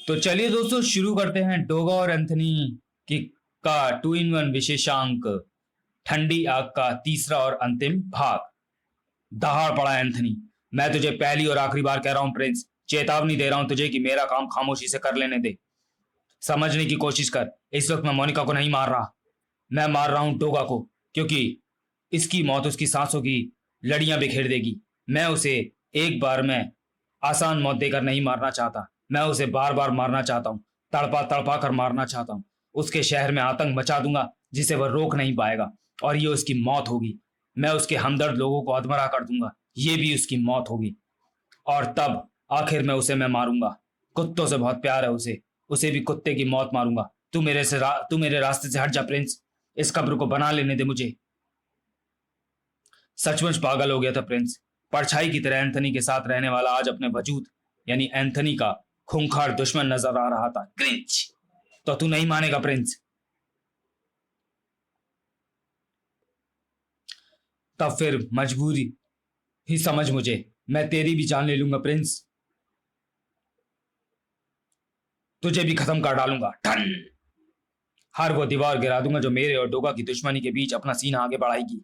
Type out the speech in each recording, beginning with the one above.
तो चलिए दोस्तों शुरू करते हैं डोगा और एंथनी की का 2 in 1 विशेषांक ठंडी आग का तीसरा और अंतिम भाग। दहाड़ पड़ा एंथनी। मैं तुझे पहली और आखिरी बार कह रहा हूं प्रिंस, चेतावनी दे रहा हूं तुझे कि मेरा काम खामोशी से कर लेने दे। समझने की कोशिश कर। इस वक्त मैं मोनिका को नहीं मार रहा, मैं मार रहा हूं डोगा को, क्योंकि इसकी मौत उसकी सांसों की लड़ियां बिखेर देगी। मैं उसे एक बार में आसान मौत देकर नहीं मारना चाहता, मैं उसे बार बार मारना चाहता हूं, तड़पा तड़पा कर मारना चाहता हूं। उसके शहर में आतंक मचा दूंगा जिसे वह रोक नहीं पाएगा, और ये उसकी मौत होगी। मैं उसके हमदर्द लोगों को अधमरा कर दूंगा, ये भी उसकी मौत होगी। और तब आखिर में उसे मैं मारूंगा। कुत्तों से बहुत प्यार है उसे, उसे भी कुत्ते की मौत मारूंगा। तू मेरे रास्ते से हट जा प्रिंस, इस कब्र को बना लेने दे मुझे। सचमुच पागल हो गया था प्रिंस। परछाई की तरह एंथनी के साथ रहने वाला आज अपने वजूद यानी एंथनी का खूंखार दुश्मन नजर आ रहा था। क्रिंच। तो तू नहीं मानेगा प्रिंस? तब फिर मजबूरी ही समझ मुझे, मैं तेरी भी जान ले लूंगा प्रिंस, तुझे भी खत्म कर डालूंगा। टन। हर वो दीवार गिरा दूंगा जो मेरे और डोगा की दुश्मनी के बीच अपना सीना आगे बढ़ाएगी।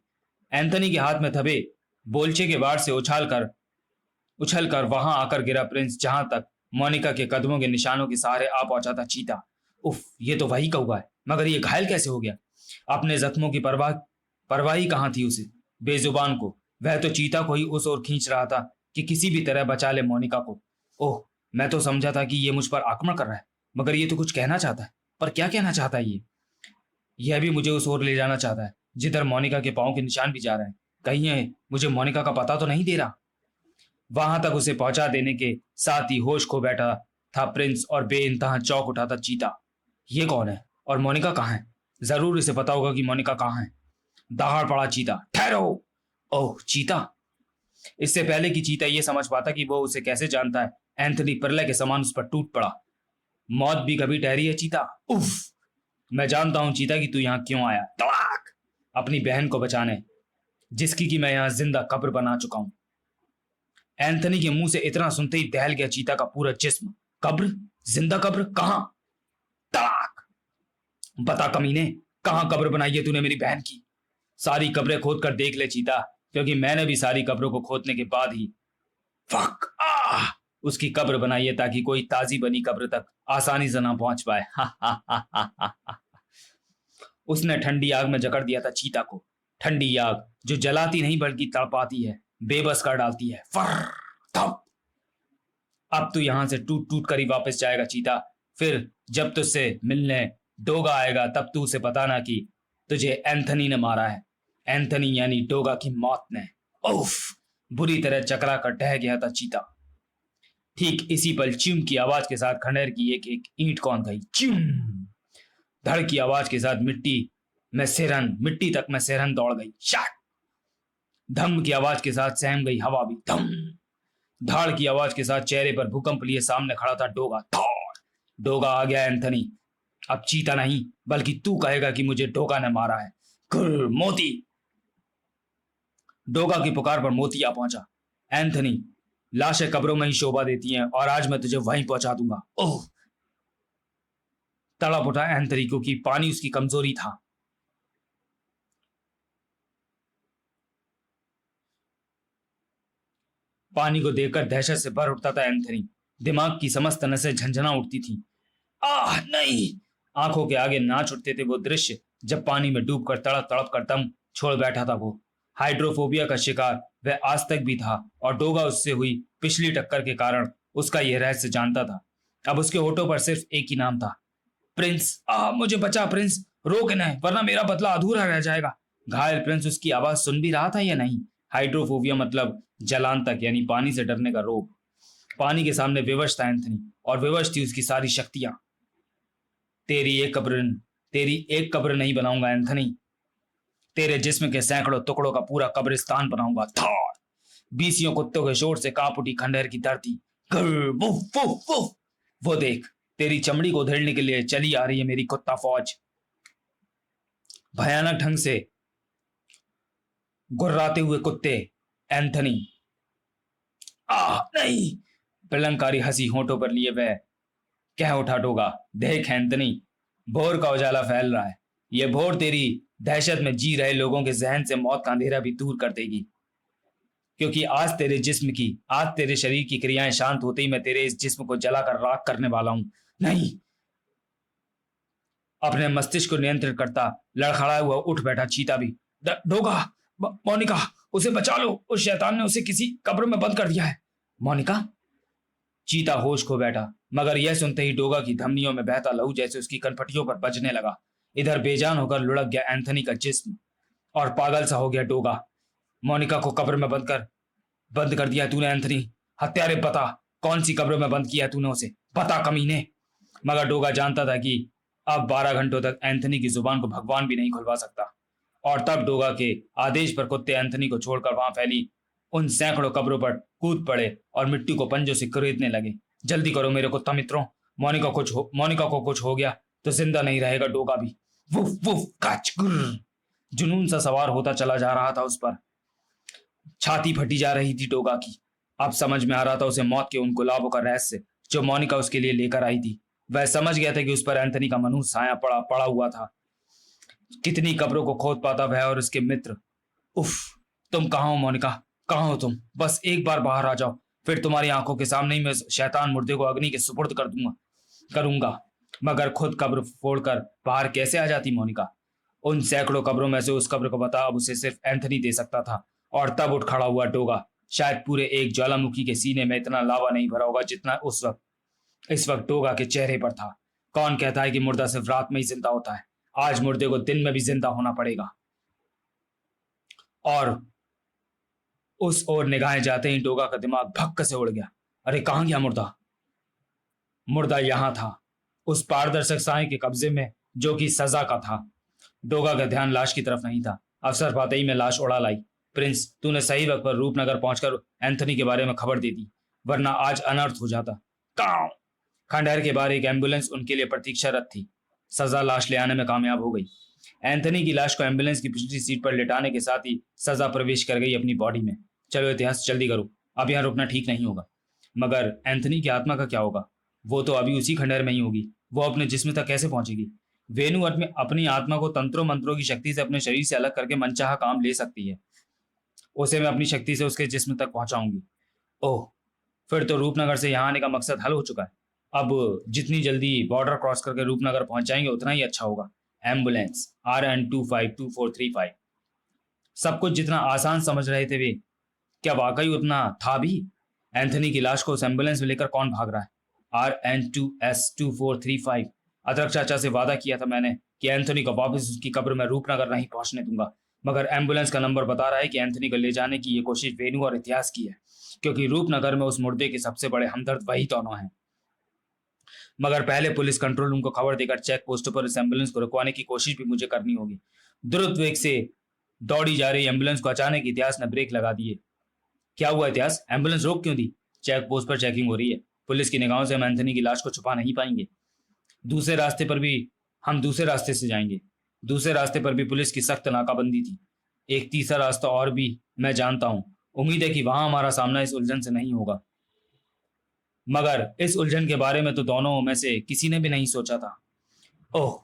एंथनी के हाथ में थबे बोलचे के वार से उछल कर वहां आकर गिरा प्रिंस, जहां तक मोनिका के कदमों के निशानों के सहारे आ पहुंचा था चीता। उफ, ये तो वही कौवा है, मगर ये घायल कैसे हो गया? अपने जख्मों की परवाह ही कहां थी उसे, बेजुबान को। वह तो चीता को ही उस ओर खींच रहा था कि किसी भी तरह बचा ले मोनिका को। ओह, मैं तो समझा था कि ये मुझ पर आक्रमण कर रहा है, मगर ये तो कुछ कहना चाहता है। पर क्या कहना चाहता है ये? यह भी मुझे उस ओर ले जाना चाहता है जिधर मोनिका के पांव के निशान भी जा रहे हैं। कहीं ये मुझे मोनिका का पता तो नहीं दे रहा? वहां तक उसे पहुंचा देने के साथ ही होश खो बैठा था प्रिंस, और बेइंतहा चौंक उठा था चीता। ये कौन है और मोनिका कहाँ है? जरूर इसे पता होगा कि मोनिका कहाँ है। दहाड़ पड़ा चीता। ठहरो! ओह चीता! इससे पहले कि चीता ये समझ पाता कि वो उसे कैसे जानता है, एंथनी प्रलय के समान उस पर टूट पड़ा। मौत भी कभी ठहरी है चीता? उफ! मैं जानता हूं चीता कि तू यहां क्यों आया। तड़ाक! अपनी बहन को बचाने, जिसकी कि मैं यहां जिंदा कब्र बना चुका हूं। एंथनी के मुंह से इतना सुनते ही दहल गया चीता का पूरा जिस्म। कब्र? जिंदा कब्र? कहां? तड़ाक! बता कमीने, कहां कब्र बनाई है तूने मेरी बहन की? सारी कब्रें खोद कर देख ले चीता, क्योंकि मैंने भी सारी कब्रों को खोदने के बाद ही फक उसकी कब्र बनाई है, ताकि कोई ताजी बनी कब्र तक आसानी से ना पहुंच पाए। उसने ठंडी आग में जकड़ दिया था चीता को। ठंडी आग जो जलाती नहीं बल्कि तड़पाती है, बेबस कर डालती है। फर थप। अब तू यहां से टूट टूट कर ही वापस जाएगा चीता। फिर जब तुझसे मिलने डोगा आएगा तब तू उसे बताना कि तुझे एंथनी ने मारा है। एंथनी यानी डोगा की मौत ने। उफ! बुरी तरह चकरा कर ढह गया था चीता। ठीक इसी पल च्यूम की आवाज के साथ खंडहर की एक एक ईंट कौंद गई। च्यूम! धड़ की आवाज के साथ मिट्टी तक में सिरहन दौड़ गई। शाट! धम की आवाज के साथ सहम गई हवा भी। धम! धाड़ की आवाज के साथ चेहरे पर भूकंप लिए सामने खड़ा था डोगा। धौड़! डोगा आ गया एंथनी। अब चीता नहीं बल्कि तू कहेगा कि मुझे डोगा ने मारा है। कुर मोती! डोगा की पुकार पर मोती आ पहुंचा। एंथनी, लाशें कब्रों में ही शोभा देती हैं, और आज मैं तुझे वहीं पहुंचा दूंगा। ओह! तड़प उठा एंथनी, क्योंकि पानी उसकी कमजोरी था। पानी को देखकर दहशत से भर उठता था एंथनी। दिमाग की समस्त नसें झंझना उठती थीं। आह नहीं! आंखों के आगे नाच उठते थे वो दृश्य जब पानी में डूबकर तड़प तड़प कर दम छोड़ बैठा था वो। हाइड्रोफोबिया का शिकार वह आज तक भी था, और डोगा उससे हुई पिछली टक्कर के कारण उसका यह रहस्य जानता था। अब उसके होठों पर सिर्फ एक ही नाम था। प्रिंस! मुझे बचा प्रिंस, रोक इन्हें वरना मेरा बदला अधूरा रह जाएगा। घायल प्रिंस उसकी आवाज सुन भी रहा था या नहीं? हाइड्रोफोबिया मतलब जलांतक यानी पानी से डरने का रोग। पानी के सामने विवश था एंथनी, और विवश थी उसकी सारी शक्तियां। तेरी एक कब्र नहीं बनाऊंगा एंथनी, तेरे जिस्म के सैकड़ों टुकड़ों का पूरा कब्रिस्तान बनाऊंगा। थॉर! बीसियों कुत्तों के शोर से कांप उठी खंडहर की धरती। गर वुफ वुफ वुफ! वो देख, तेरी चमड़ी को उधेड़ने के लिए चली आ रही है मेरी कुत्ता फौज। भयानक ढंग से गुर्राते हुए कुत्ते। एंथनी! नहीं! प्रलंकारी हंसी होंठों पर लिए वह कह उठा डोगा। देख एंथनी, भोर का उजाला फैल रहा है। ये भोर तेरी दहशत में जी रहे लोगों के जहन से मौत का अंधेरा भी दूर कर देगी। क्योंकि आज तेरे शरीर की क्रियाएं शांत होते ही मैं तेरे इस जिस्म को जलाकर राख करने वाला हूं। नहीं। अपने मस्तिष्क को नियंत्रित करता लड़खड़ा हुआ उठ बैठा चीता भी। डोगा, मोनिका, उसे बचा लो, उस शैतान ने उसे किसी कब्र में बंद कर दिया है। मोनिका। चीता होश खो बैठा, मगर यह सुनते ही डोगा की धमनियों में बहता लहू जैसे उसकी कनपटियों पर बजने लगा। इधर बेजान होकर लुढ़क गया एंथनी का जिस्म और पागल सा हो गया डोगा। मोनिका को कब्र में बंद कर दिया तूने एंथनी। हत्यारे, बता कौन सी कब्र में बंद किया तूने उसे, बता कमीने। मगर डोगा जानता था कि अब 12 घंटों तक एंथनी की जुबान को भगवान भी नहीं खुलवा सकता। और तब डोगा के आदेश पर कुत्ते एंथनी को छोड़कर वहां फैली उन सैकड़ों कब्रों पर कूद पड़े और मिट्टी को पंजों से कुरेदने लगे। जल्दी करो मेरे कुत्ता मित्रों, मोनिका को कुछ हो गया तो जिंदा नहीं रहेगा डोगा भी। वुफ वुफ काच गुर्र। जुनून सा सवार होता चला जा रहा था उस पर। छाती फटी जा रही थी डोगा की। अब समझ में आ रहा था उसे मौत के उन गुलाबों का रहस्य जो मोनिका उसके लिए लेकर आई थी। वह समझ गया था कि उस पर एंथनी का मनहूस साया पड़ा हुआ था। कितनी कब्रों को खोद पाता वह और उसके मित्र। उफ, तुम कहाँ हो मोनिका, कहाँ हो तुम? बस एक बार बाहर आ जाओ, फिर तुम्हारी आंखों के सामने ही मैं शैतान मुर्दे को अग्नि के सुपुर्द करूंगा। मगर खुद कब्र फोड़कर बाहर कैसे आ जाती मोनिका? उन सैकड़ों कब्रों में से उस कब्र को बता अब उसे सिर्फ एंथनी दे सकता था। और तब उठ खड़ा हुआ डोगा। शायद पूरे एक ज्वालामुखी के सीने में इतना लावा नहीं भरा होगा जितना इस वक्त डोगा के चेहरे पर था। कौन कहता है कि मुर्दा सिर्फ रात में ही जिंदा होता है? आज मुर्दे को दिन में भी जिंदा होना पड़ेगा। और उस ओर निगाहें जाते ही डोगा का दिमाग भक्क से उड़ गया। अरे कहां गया मुर्दा? मुर्दा यहां था, उस पारदर्शक साए के कब्जे में, जो कि सजा का था। डोगा का ध्यान लाश की तरफ नहीं था। अवसर पाते ही मैं लाश उड़ा लाई। प्रिंस, तूने सही वक्त पर रूपनगर पहुंचकर एंथनी के बारे में खबर दे दी, वरना आज अनर्थ हो जाता। काऊ। खंडहर के बाहर एक एम्बुलेंस उनके लिए प्रतीक्षारत थी। सजा लाश ले आने में कामयाब हो गई। एंथनी की लाश को एम्बुलेंस की पिछली सीट पर लेटाने के साथ ही सजा प्रवेश कर गई अपनी बॉडी में। चलो इतिहास, जल्दी करो, अब यहाँ रुकना ठीक नहीं होगा। मगर एंथनी की आत्मा का क्या होगा? वो तो अभी उसी खंडहर में ही होगी। वो अपने जिस्म तक कैसे पहुंचेगी? वेणु अपनी आत्मा को तंत्रों मंत्रों की शक्ति से अपने शरीर से अलग करके मनचाहा काम ले सकती है। उसे मैं अपनी शक्ति से उसके जिस्म तक पहुंचाऊंगी। ओह, फिर तो रूपनगर से यहाँ आने का मकसद हल हो चुका है। अब जितनी जल्दी बॉर्डर क्रॉस करके रूपनगर पहुंच जाएंगे उतना ही अच्छा होगा। Ambulance RN252435। सब कुछ जितना आसान समझ रहे थे वे, क्या वाकई उतना था भी? एंथनी की लाश को उस एम्बुलेंस में लेकर कौन भाग रहा है? RN2S2435। अदरक चाचा से वादा किया था मैंने कि एंथनी को वापस उसकी कब्र में रूपनगर नहीं पहुंचने दूंगा। मगर एम्बुलेंस का नंबर बता रहा है कि एंथनी को ले जाने की ये कोशिश वेणु और इतिहास की है, क्योंकि रूपनगर में उस मुर्दे के सबसे बड़े हमदर्द वही दोनों हैं। मगर पहले पुलिस कंट्रोल रूम को खबर देकर चेक पोस्ट पर इस एम्बुलेंस को रुकवाने की कोशिश भी मुझे करनी होगी। द्रुत वेग से दौड़ी जा रही एम्बुलेंस को अचानक इतिहास ने ब्रेक लगा दिए। क्या हुआ इतिहास? एम्बुलेंस रोक क्यों दी? चेक पोस्ट पर चेकिंग हो रही है। पुलिस की निगाहों से हम एंथनी की लाश को छुपा नहीं पाएंगे। दूसरे रास्ते से जाएंगे। दूसरे रास्ते पर भी पुलिस की सख्त नाकाबंदी थी। एक तीसरा रास्ता और भी मैं जानता हूं। उम्मीद है कि वहां हमारा सामना इस उलझन से नहीं होगा। मगर इस उलझन के बारे में तो दोनों में से किसी ने भी नहीं सोचा था। ओह,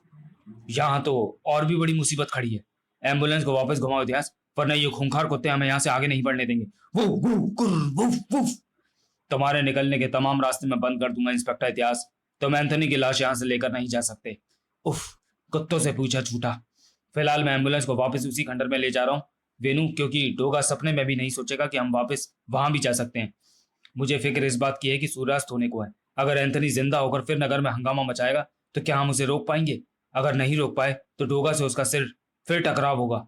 यहाँ तो और भी बड़ी मुसीबत खड़ी है। एम्बुलेंस को वापस घुमाओ इतिहास, वरना ये खूंखार कुत्ते हमें यहाँ से आगे नहीं बढ़ने देंगे। वुफ वुफ कुर्र वुफ वुफ। तुम्हारे निकलने के तमाम रास्ते में बंद कर दूंगा इंस्पेक्टर इतिहास। तुम एंथनी की लाश यहाँ से लेकर नहीं जा सकते। उफ, कुत्तों से पूछा छूटा। फिलहाल मैं एम्बुलेंस को वापस उसी खंडर में ले जा रहा हूँ वेनू, क्योंकि डोगा सपने में भी नहीं सोचेगा कि हम वापस वहां भी जा सकते हैं। मुझे फिक्र इस बात की है कि सूर्यास्त होने को है। अगर एंथनी जिंदा होकर फिर नगर में हंगामा मचाएगा तो क्या हम उसे रोक पाएंगे? अगर नहीं रोक पाए तो डोगा से उसका सिर फिर टकराव होगा।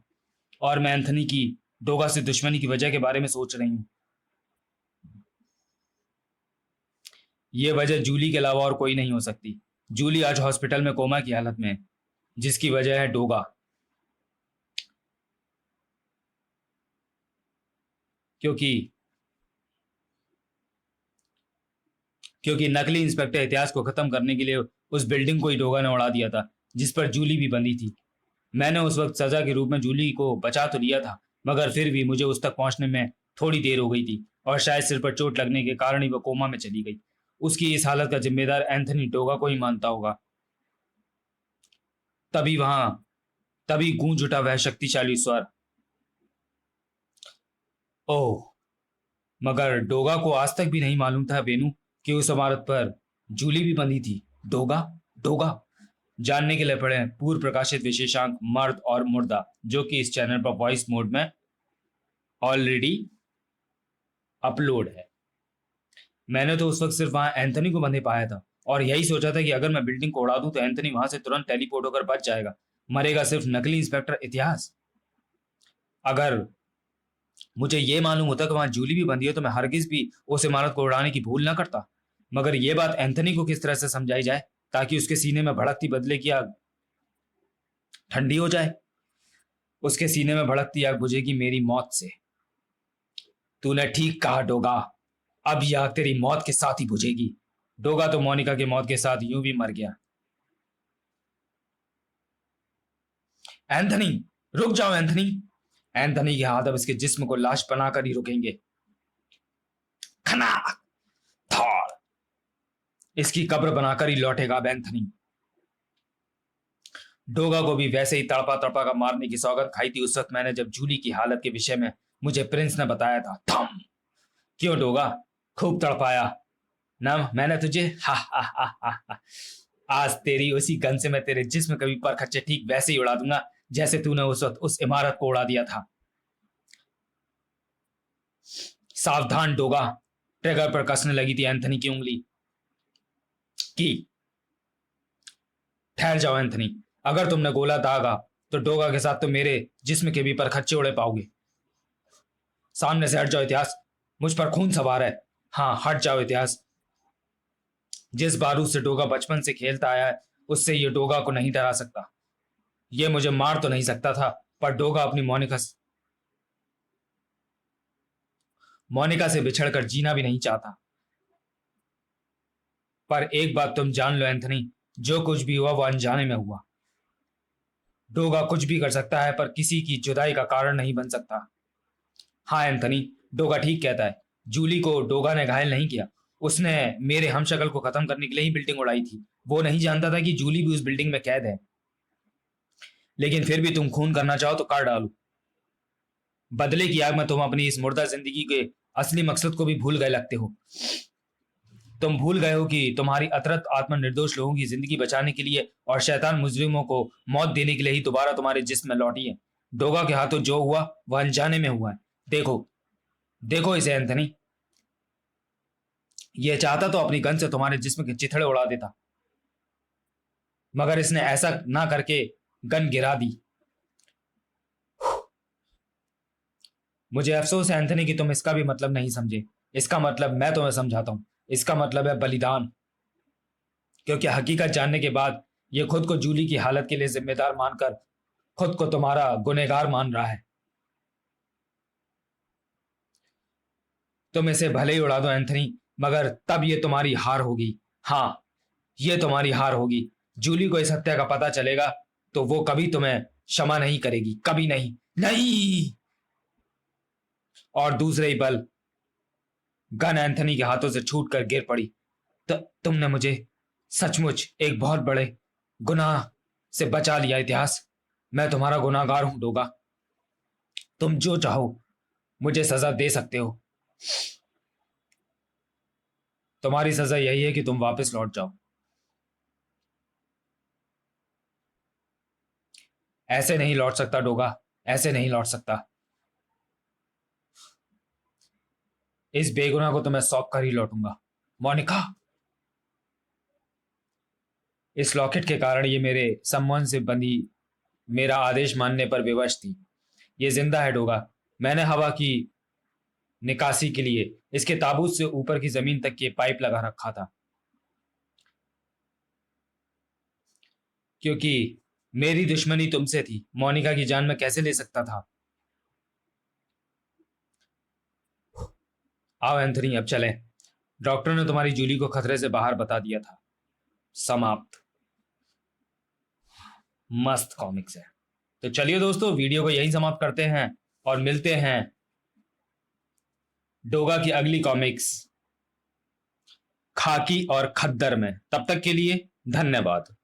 और मैं एंथनी की डोगा से दुश्मनी की वजह के बारे में सोच रही हूँ। ये वजह जूली के अलावा और कोई नहीं हो सकती। जूली आज हॉस्पिटल में कोमा की हालत में है, जिसकी वजह है डोगा। क्योंकि नकली इंस्पेक्टर इतिहास को खत्म करने के लिए उस बिल्डिंग को ही डोगा ने उड़ा दिया था जिस पर जूली भी बंदी थी। मैंने उस वक्त सजा के रूप में जूली को बचा तो लिया था, मगर फिर भी मुझे उस तक पहुंचने में थोड़ी देर हो गई थी और शायद सिर पर चोट लगने के कारण ही वो कोमा में चली गई। उसकी इस हालत का जिम्मेदार एंथनी डोगा को ही मानता होगा। तभी गूंज उठा वह शक्तिशाली स्वर, ओह। मगर डोगा को आज तक भी नहीं मालूम था वेनु कि उस इमारत पर जूली भी बंधी थी। डोगा, डोगा। जानने के लिए पढ़ें पूर्व प्रकाशित विशेषांक मर्द और मुर्दा, जो कि इस चैनल पर वॉइस मोड में ऑलरेडी अपलोड है। मैंने तो उस वक्त सिर्फ वहां एंथनी को बंधे पाया था और यही सोचा था कि अगर मैं बिल्डिंग को उड़ा दूं तो एंथनी वहां से तुरंत टेलीपोर्ट होकर बच जाएगा, मरेगा सिर्फ नकली इंस्पेक्टर इतिहास। अगर मुझे यह मालूम होता कि वहां जूली भी बंधी है तो मैं हरगिज भी उस इमारत को उड़ाने की भूल ना करता। मगर यह बात एंथनी को किस तरह से समझाई जाए ताकि उसके सीने में भड़कती बदले की आग ठंडी हो जाए। उसके सीने में भड़कती आग बुझेगी मेरी मौत से। तूने ठीक कहा डोगा, अब यह आग तेरी मौत के साथ ही बुझेगी। डोगा तो मोनिका की मौत के साथ यूं भी मर गया। एंथनी, रुक जाओ एंथनी। एंथनी के हाथ अब इसके जिस्म को लाश बनाकर ही रुकेंगे। खनाक, थौड़, इसकी कब्र बनाकर ही लौटेगा अब एंथनी। डोगा को भी वैसे ही तड़पा तड़पा का मारने की सौगंध खाई थी उस वक्त मैंने जब जूली की हालत के विषय में मुझे प्रिंस ने बताया था। थम। क्यों डोगा, खूब तड़पाया ना मैंने तुझे? हा हा हा हा हा। आज तेरी उसी गन से मैं तेरे जिस्म कभी पर खच्चे ठीक वैसे ही उड़ा दूंगा जैसे तूने उस वक्त उस इमारत को उड़ा दिया था। सावधान डोगा। ट्रिगर पर कसने लगी थी एंथनी की उंगली की। ठहर जाओ एंथनी, अगर तुमने गोला दागा तो डोगा के साथ तो मेरे जिस्म के भी पर खच्चे उड़े पाओगे। सामने से हट जाओ इतिहास, मुझ पर खून सवार है। हाँ, हट जाओ इतिहास। जिस बारूद से डोगा बचपन से खेलता आया है उससे ये डोगा को नहीं डरा सकता। ये मुझे मार तो नहीं सकता था पर डोगा अपनी मोनिका से बिछड़कर जीना भी नहीं चाहता। पर एक बात तुम जान लो एंथनी, जो कुछ भी हुआ वो अनजाने में हुआ। डोगा कुछ भी कर सकता है पर किसी की जुदाई का कारण नहीं बन सकता। हाँ एंथनी, डोगा ठीक कहता है। जूली को डोगा ने घायल नहीं किया, उसने मेरे हमशक्ल को खत्म करने के लिए ही बिल्डिंग उड़ाई थी। वो नहीं जानता था कि जूली भी उस बिल्डिंग में कैद है। लेकिन फिर भी तुम खून करना चाहो तो कर डालो। बदले की आग में तुम अपनी इस मुर्दा जिंदगी के असली मकसद को भी भूल गए लगते हो। तुम भूल गए हो कि तुम्हारी अतरत आत्मा निर्दोष लोगों की जिंदगी बचाने के लिए और शैतान मुजरिमों को मौत देने के लिए ही दोबारा तुम्हारे जिस्म में लौटी है। डोगा के हाथों जो हुआ वह अनजाने में हुआ है। देखो, देखो इसे एंथनी। यह चाहता तो अपनी गन से तुम्हारे जिस्म के चिथड़े उड़ा देता, मगर इसने ऐसा ना करके गन गिरा दी। मुझे अफसोस है एंथनी कि तुम इसका भी मतलब नहीं समझे। इसका मतलब मैं तुम्हें समझाता हूं। इसका मतलब है बलिदान। क्योंकि हकीकत जानने के बाद यह खुद को जूली की हालत के लिए जिम्मेदार मानकर खुद को तुम्हारा गुनहगार मान रहा है। तुम इसे भले ही उड़ा दो एंथनी, मगर तब यह तुम्हारी हार होगी। हाँ, यह तुम्हारी हार होगी। जूली को इस हत्या का पता चलेगा तो वो कभी तुम्हें क्षमा नहीं करेगी, कभी नहीं। नहीं। और दूसरे ही पल गन एंथनी के हाथों से छूटकर गिर पड़ी। तुमने मुझे सचमुच एक बहुत बड़े गुनाह से बचा लिया इतिहास। मैं तुम्हारा गुनाहगार हूं डोगा। तुम जो चाहो मुझे सजा दे सकते हो। तुम्हारी सजा यही है कि तुम वापस लौट जाओ। ऐसे नहीं लौट सकता डोगा, ऐसे नहीं लौट सकता। इस बेगुनाह को तो मैं सौंप कर ही लौटूंगा। मोनिका, इस लॉकेट के कारण ये मेरे सम्मान से बंधी मेरा आदेश मानने पर विवश थी। ये जिंदा है डोगा। मैंने हवा की निकासी के लिए इसके ताबूत से ऊपर की जमीन तक के पाइप लगा रखा था, क्योंकि मेरी दुश्मनी तुमसे थी। मोनिका की जान मैं कैसे ले सकता था। आओ एंथनी, अब चलें। डॉक्टर ने तुम्हारी जूली को खतरे से बाहर बता दिया था। समाप्त। मस्त कॉमिक्स है। तो चलिए दोस्तों, वीडियो को यहीं समाप्त करते हैं और मिलते हैं डोगा की अगली कॉमिक्स खाकी और खद्दर में। तब तक के लिए धन्यवाद।